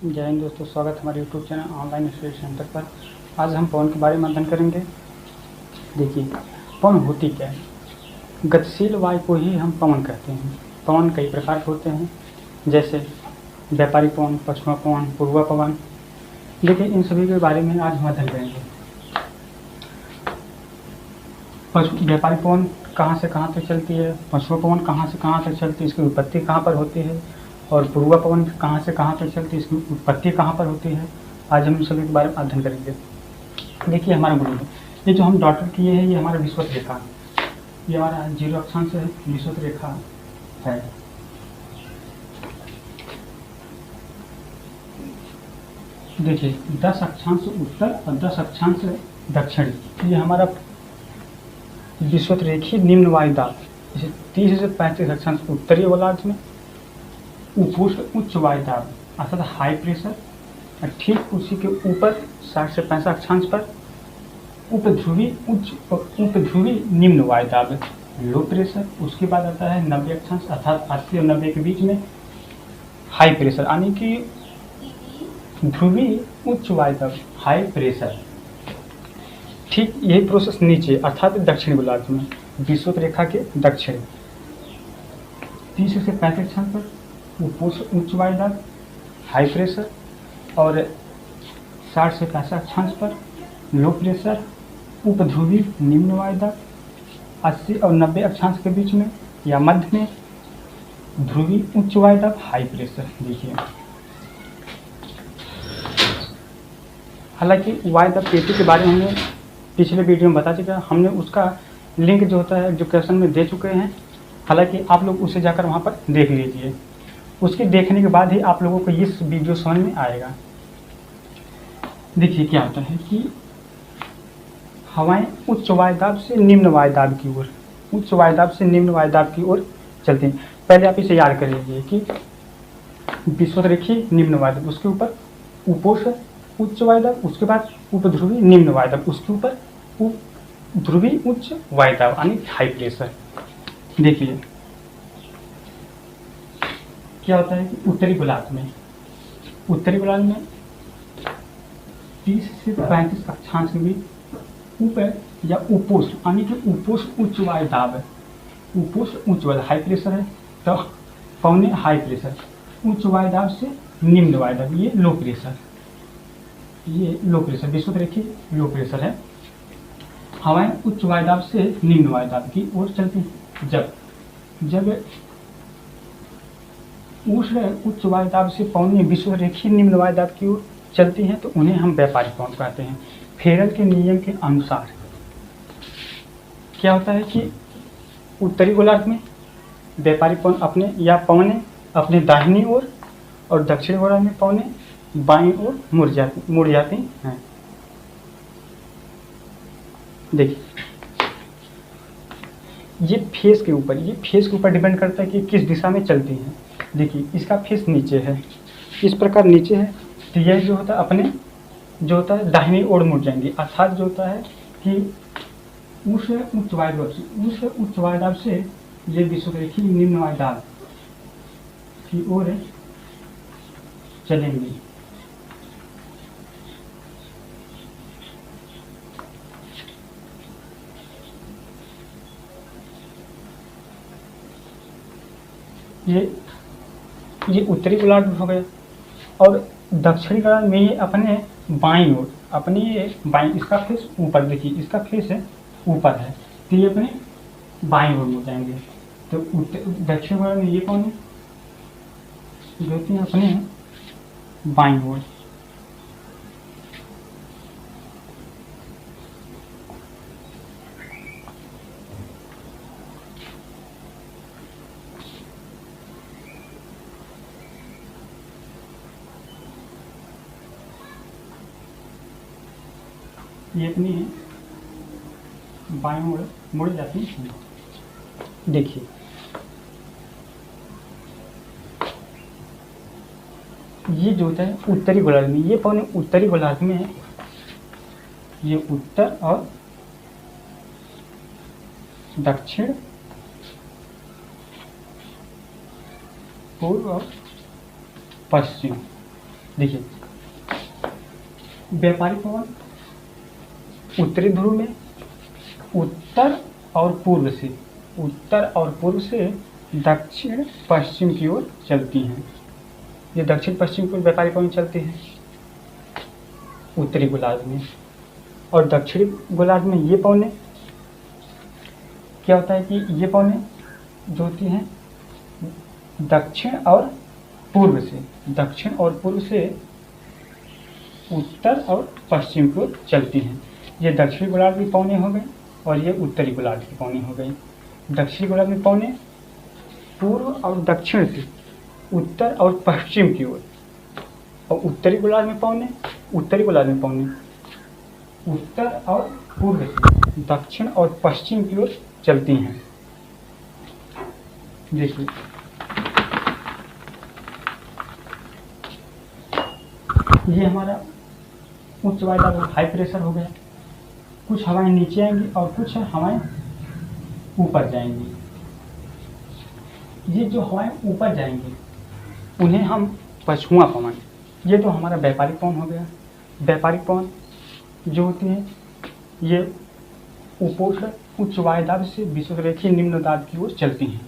जय हिंद दोस्तों, स्वागत है हमारे YouTube channel online study centre पर। आज हम पवन के बारे में अध्ययन करेंगे। देखिए, पवन होती क्या है। गतिशील वायु को ही हम पवन कहते हैं। पवन कई प्रकार के होते हैं, जैसे व्यापारिक पवन, पश्चिमा पवन, पूर्वा पवन। देखिए, इन सभी के बारे में आज हम अध्ययन करेंगे। व्यापारिक पवन कहाँ से कहाँ तक चलती है, पश्चिमा पवन कहाँ से कहाँ तक चलती है, इसकी उत्पत्ति कहाँ पर होती है, और पूर्वा पवन कहाँ से कहाँ तक चलती है, इसकी उत्पत्ति कहाँ पर होती है। आज हम सभी के बारे में अध्ययन करेंगे। देखिए, हमारा गुरु ये जो हम डॉटर किए हैं, ये हमारा विषुवत रेखा, ये हमारा 0 अक्षांश है, विषुवत रेखा है। देखिए, 10 अक्षांश उत्तर और 10 अक्षांश दक्षिण, ये हमारा विषुवत रेखी निम्न वायुदाब। जैसे 30 से 35 अक्षांश उत्तरी गोलार्ध में, उपोष्ण उच्च वायुदाब अर्थात हाई प्रेशर, और ठीक उसी के ऊपर 60 से 65 अक्षांश पर उपध्रुवी उच्च और उपध्रुवी निम्न वायुदाब लो प्रेशर। उसके बाद आता है 90 अक्षांश अर्थात 80 और 90 के बीच में हाई प्रेशर, यानी कि ध्रुवी उच्च वायुदाब हाई प्रेशर। ठीक यही प्रोसेस नीचे अर्थात दक्षिण गोलार्ध में, विषुवत रेखा के दक्षिण 30 से 35 अक्षांश पर उपोष्ण उच्च वायुदाब हाई प्रेशर, और 60 से 65 अक्षांश पर लो प्रेशर उपध्रुवी निम्न वायुदाब। 80 और 90 अक्षांश के बीच में या मध्य में ध्रुवी उच्च वायुदाब हाई प्रेशर। देखिए, हालांकि वायुदाब पेटी के बारे में हमने पिछले वीडियो में बता चुका है, हमने उसका लिंक जो होता है एजुकेशन में दे चुके हैं। हालांकि आप लोग उसे जाकर वहाँ पर देख लीजिए, उसके देखने के बाद ही आप लोगों को इस वीडियो समझ में आएगा। देखिए, क्या होता है कि हवाएं उच्च वायुदाब से निम्न वायुदाब की ओर, उच्च वायुदाब से निम्न वायुदाब की ओर चलती हैं। पहले आप इसे याद कर लीजिए कि विषुवत रेखी निम्न वायुदाब, उसके ऊपर उपोष्ण उच्च वायुदाब, उसके बाद उपध्रुवी निम्न वायुदाब, उसके ऊपर ध्रुवी उच्च वायुदाब यानी हाई प्रेशर। देखिए, क्या होता है कि उत्तरी गोलार्ध में 30 से 35 अक्षांश के बीच ऊपर या उपोष्ण यानी कि उपोष्ण उच्च वायुदाब है। उपोष्ण उच्च वायुदाब हाई प्रेशर है, तो पौने हाई प्रेशर। उच्च वायुदाब से निम्न वायुदाब ये लो प्रेशर, ये लो प्रेशर विषुवत रेखी लो प्रेशर है। हवाएं उच्च वायुदाब से निम्न वायुदाब की ओर चलती हैं। जब उष्ण उच्च वायुदाब से पौने विषुवत रेखी निम्न वायुदाब की ओर चलती हैं, तो उन्हें हम व्यापारिक पवन कहते हैं। फेरल के नियम के अनुसार क्या होता है कि उत्तरी गोलार्ध में व्यापारिक पवन अपने या पवने अपने दाहिनी ओर, और दक्षिण गोलार्ध में पवने बाईं ओर मुड़ जाती हैं। देखिए, ये फेस के ऊपर डिपेंड करता है कि किस दिशा में चलती हैं। देखिए, इसका फेस नीचे है, इस प्रकार नीचे है, तो यह जो होता है अपने जो होता है दाहिनी ओर मुड़ जाएंगे। अर्थात जो होता है कि उस उच्च वायुदाब से ये विषुवत रेखी निम्न वायुदाब की ओर चलेंगे। ये उत्तरी गोलार्ध में हो गया, और दक्षिणी गोलार्ध में ये अपने बाईं ओर, इसका फेस ऊपर, देखिए इसका फेस है ऊपर है, तो ये अपने बाईं ओर हो जाएंगे। तो दक्षिण गोलार्ध में ये कौन है, जो होती है अपने बाईं ओर। ये अपनी बाईं ओर मुड़ जाती है। देखिए, ये जो होता है उत्तरी गोलार्ध में, ये पौने उत्तरी गोलार्ध में है, ये उत्तर और दक्षिण पूर्व और पश्चिम, देखिए, व्यापारिक पवन उत्तरी ध्रुव में उत्तर और पूर्व से दक्षिण पश्चिम की ओर चलती हैं। ये दक्षिण पश्चिम की ओर व्यापारिक पवन चलती है उत्तरी गोलार्ध में, और दक्षिणी गोलार्ध में ये पवनें क्या होता है कि ये पवनें जो होती हैं दक्षिण और पूर्व से उत्तर और पश्चिम की ओर चलती हैं। ये दक्षिणी गोलार्ध की पवनें हो गई और ये उत्तरी गोलार्ध की पवनें हो गई। दक्षिणी गोलार्ध में पवनें पूर्व और दक्षिण से उत्तर और पश्चिम की ओर, और उत्तरी गोलार्ध में पवनें उत्तर और पूर्व से दक्षिण और पश्चिम की ओर चलती हैं। देखिए, ये हमारा उच्च वायुदाब हाई प्रेशर हो गया। कुछ हवाएं नीचे आएंगी और कुछ हवाएं ऊपर जाएंगी। ये जो हवाएं ऊपर जाएंगी उन्हें हम पछुआ पवन, ये तो हमारा व्यापारिक पवन हो गया। व्यापारिक पवन जो होती है ये उपोष्ण उच्च वायुदाब से विषुवरेखीय निम्न दाब की ओर चलती हैं,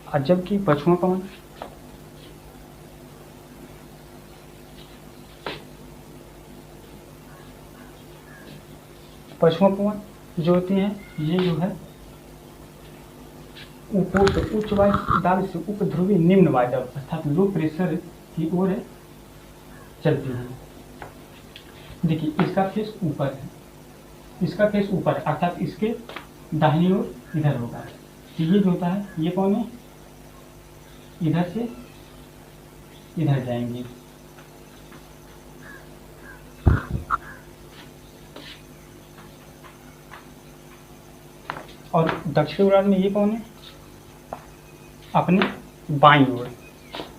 और जबकि पछुआ पवन जो होती हैं ये जो है उपोष्ण उच्च वायुदाब से उपध्रुवी निम्न वायुदाब अर्थात लो प्रेशर की ओर चलती हैं। देखिए, इसका फेस ऊपर है, अर्थात इसके दाहिनी ओर इधर होगा। तो ये जो होता है ये पवनें इधर से इधर जाएंगी, और दक्षिण गोलार्ध में ये पवनें अपने बाईं ओर,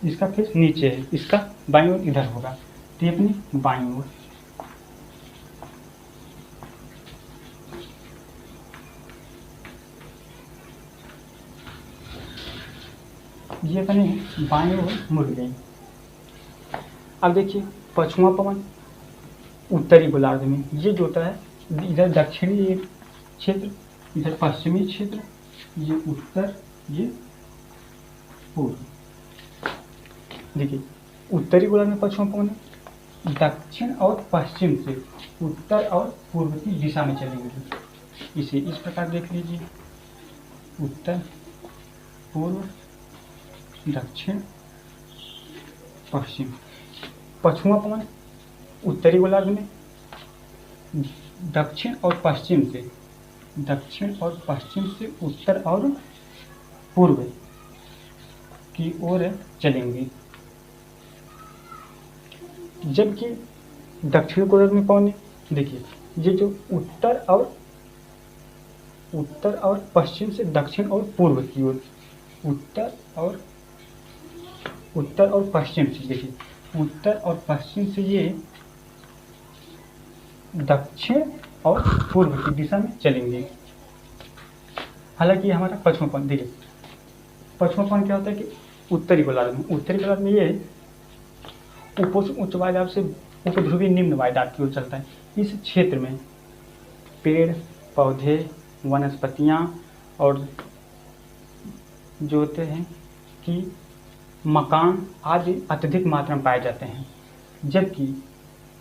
इसका फेस नीचे है, इसका बाईं ओर इधर होगा, तो ये अपनी बाईं ओर। ये अपने बाईं ओर मुड़ गई। अब देखिए, पछुआ पवन उत्तरी गोलार्ध में ये जो होता है इधर दक्षिणी क्षेत्र, इधर पश्चिमी क्षेत्र, ये उत्तर, ये पूर्व। देखिए, उत्तरी गोलार्ध में पछुआ पवन दक्षिण और पश्चिम से उत्तर और पूर्व की दिशा में चलेंगे। इसे इस प्रकार देख लीजिए, उत्तर, पूर्व, दक्षिण, पश्चिम। पछुआ पवन उत्तरी गोलार्ध में दक्षिण और पश्चिम से उत्तर और पूर्व की ओर चलेंगी, जबकि दक्षिण गोलार्ध में पवनें देखिए ये जो उत्तर और पश्चिम से दक्षिण और पूर्व की ओर, उत्तर और पश्चिम से, देखिए उत्तर और पश्चिम से ये दक्षिण और पूर्व की दिशा में चलेंगे। हालांकि हमारा पछुआपन, देखिए पछुआपन क्या होता है कि उत्तरी गोलार्ध में ये उपोष्ण उच्च वायुदाब से उपध्रुवी निम्न वायुदाब की ओर चलता है। इस क्षेत्र में पेड़ पौधे, वनस्पतियाँ और जो होते हैं कि मकान आदि अत्यधिक मात्रा में पाए जाते हैं, जबकि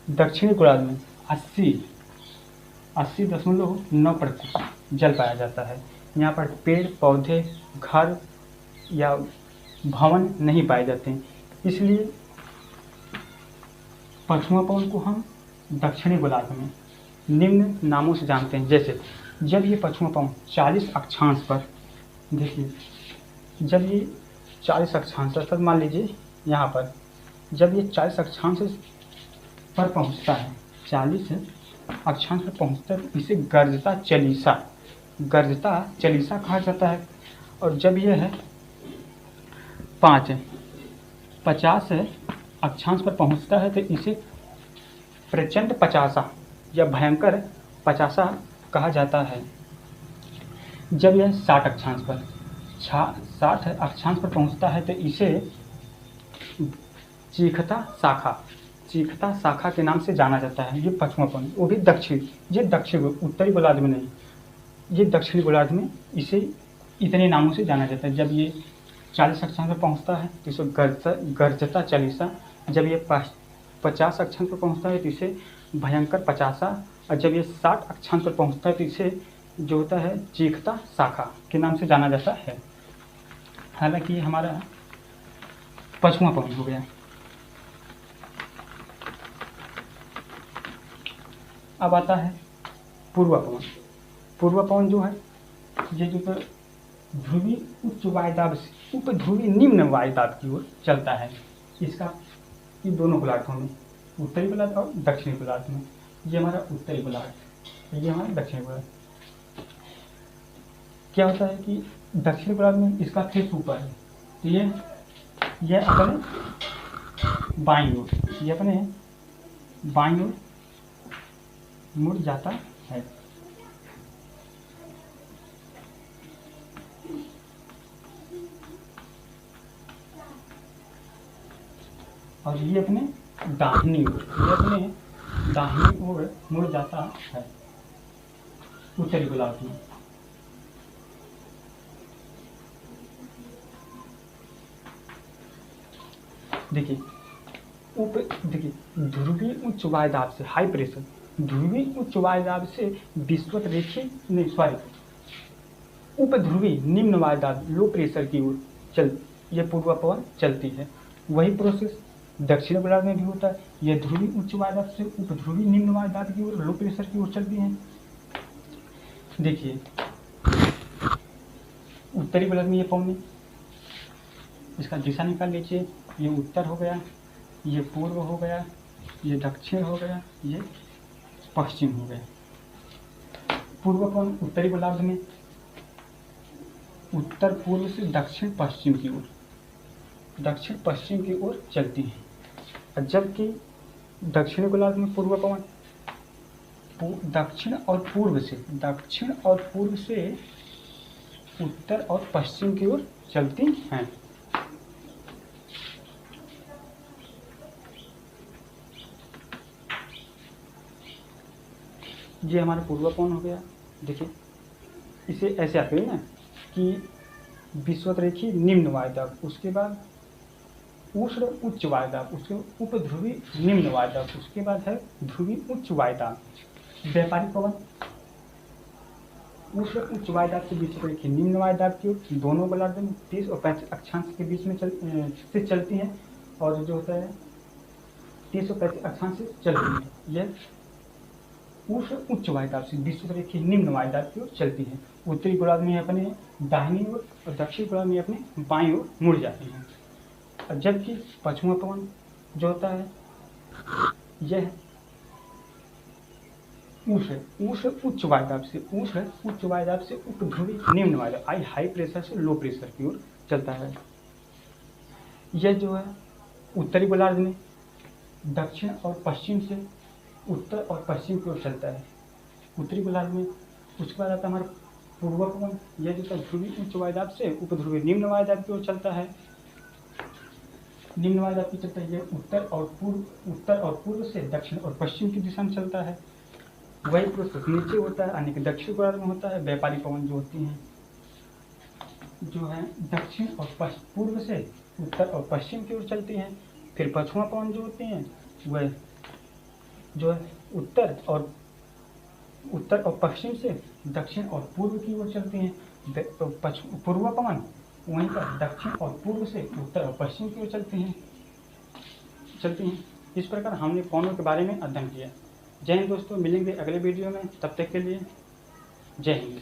दक्षिणी गोलार्ध में 80.9% जल पाया जाता है। यहाँ पर पेड़ पौधे, घर या भवन नहीं पाए जाते हैं, इसलिए पछुआ पवन को हम दक्षिणी गोलार्ध में निम्न नामों से जानते हैं। जैसे जब ये पछुआ पवन 40 अक्षांश पर, देखिए जब ये 40 अक्षांश अर्थात मान लीजिए यहाँ पर जब ये 40 अक्षांश पर पहुँचता है, 40 अक्षांश पर पहुँचता है तो इसे गर्जता चलीसा कहा जाता है। और जब यह है 50 अक्षांश पर पहुँचता है तो इसे प्रचंड 50 या भयंकर 50 कहा जाता है। जब यह 60 अक्षांश पर पहुँचता है तो इसे चीखता शाखा, चीखता शाखा के नाम से जाना जाता है। ये पश्चिमा पवन, वो भी दक्षिण, ये दक्षिण, उत्तरी गोलार्ध में नहीं, ये दक्षिणी गोलार्ध में इसे इतने नामों से जाना जाता है। जब ये 40 अक्षांश पर पहुंचता है तो इसे गर्जता चालीसा, जब ये 50 अक्षांश पर पहुंचता है तो इसे भयंकर पचासा, और जब ये 60 अक्षांश पर पहुंचता है तो इसे जो होता है चीखता शाखा के नाम से जाना जाता है। हालांकि ये हमारा पश्चिमा पवन हो गया। अब आता है पूर्वा पवन। पूर्वा पवन जो है ये जो ध्रुवी उच्च वायुदाब से उपध्रुवी निम्न वायुदाब की ओर चलता है। इसका ये दोनों गोलार्धों में, उत्तरी गोलार्ध और दक्षिणी गोलार्ध में, ये हमारा उत्तरी गोलार्ध, ये हमारा दक्षिणी गोलार्ध। क्या होता है कि दक्षिणी गोलार्ध में इसका फेस ऊपर है, तो ये अपने बाईं ओर, ये अपने बाईं ओर मुड़ जाता है। और ये अपने दाहिनी ओर, ये अपने दाहिनी ओर मुड़ जाता है उत्तरी गोलार्ध में। देखिए ध्रुवीय उच्च वायुदाब से हाई प्रेशर, ध्रुवीय उच्च वायुदाब से विषुवत रेखीय नहीं सॉरी उपध्रुवी निम्न वायुदाब लो प्रेशर की ओर ये पूर्वा पवन चलती है। वही प्रोसेस दक्षिण गोलार्ध में भी होता है। यह ध्रुवीय उच्च वायुदाब से उपध्रुवी निम्न वायुदाब की ओर लो प्रेशर की ओर चलती है। देखिए उत्तरी गोलार्ध में ये पवन, इसका दिशा निकाल लीजिए। ये उत्तर हो गया, ये पूर्व हो गया, ये दक्षिण हो गया, ये पश्चिम हो गया। पूर्व पवन उत्तरी गोलार्ध में उत्तर पूर्व से दक्षिण पश्चिम की ओर, दक्षिण पश्चिम की ओर चलती है। जबकि दक्षिणी गोलार्ध में पूर्व पवन दक्षिण और पूर्व से उत्तर और पश्चिम की ओर चलती हैं। ये हमारा पूर्व पवन हो गया। देखिए इसे ऐसे आते हैं ना कि विषुवत रेखीय निम्न वायुदाब, उसके बाद उष्ण उच्च वायुदाब, उसके उपध्रुवी निम्न वायुदाब, उसके बाद है ध्रुवी उच्च वायुदाब। व्यापारिक पवन उष्ण उच्च वायुदाब से विषुवत रेखीय निम्न वायुदाब की ओर दोनों गोलार्ध में 30 और 35 अक्षांश के बीच में से चलती है, और जो होता है 30 और 35 अक्षांश से चलती है। यह उष्ण उच्च वायुदाब से विषुवत रेखीय निम्न वायुदाब की ओर चलती है। उत्तरी गोलार्ध में अपने दाहिनी ओर और दक्षिण गोलार्ध में अपने बाईं ओर मुड़ जाती हैं। और जबकि पश्चिमा पवन जो होता है यह उष्ण उच्च वायुदाब से उपध्रुवी निम्न वायुदाब हाई प्रेशर से लो प्रेशर की ओर चलता है। यह जो है उत्तरी गोलार्ध में दक्षिण और पश्चिम से उत्तर और पश्चिम की ओर चलता है उत्तरी गोलार्ध में। उसके बाद आता है हमारा पूर्व पवन, यह जो है ध्रुवी उच्च वायुदाब से उपध्रुवी निम्न वायुदाब की ओर चलता है। निम्न वायुदाब की चलता है, यह उत्तर और पूर्व से दक्षिण और पश्चिम की दिशा में चलता है। वही प्रोसेस नीचे होता है, यानी कि दक्षिण गोलार्ध में होता है। व्यापारी पवन जो होती हैं जो है दक्षिण और पूर्व से उत्तर और पश्चिम की ओर चलती हैं। फिर पश्चिमा पवन जो होती हैं वह जो है उत्तर और पश्चिम से दक्षिण और पूर्व की ओर चलती हैं। पूर्व पवन वहीं पर दक्षिण और पूर्व से उत्तर और पश्चिम की ओर चलती हैं। इस प्रकार हमने पवनों के बारे में अध्ययन किया। जय हिंद दोस्तों, मिलेंगे अगले वीडियो में, तब तक के लिए जय हिंद।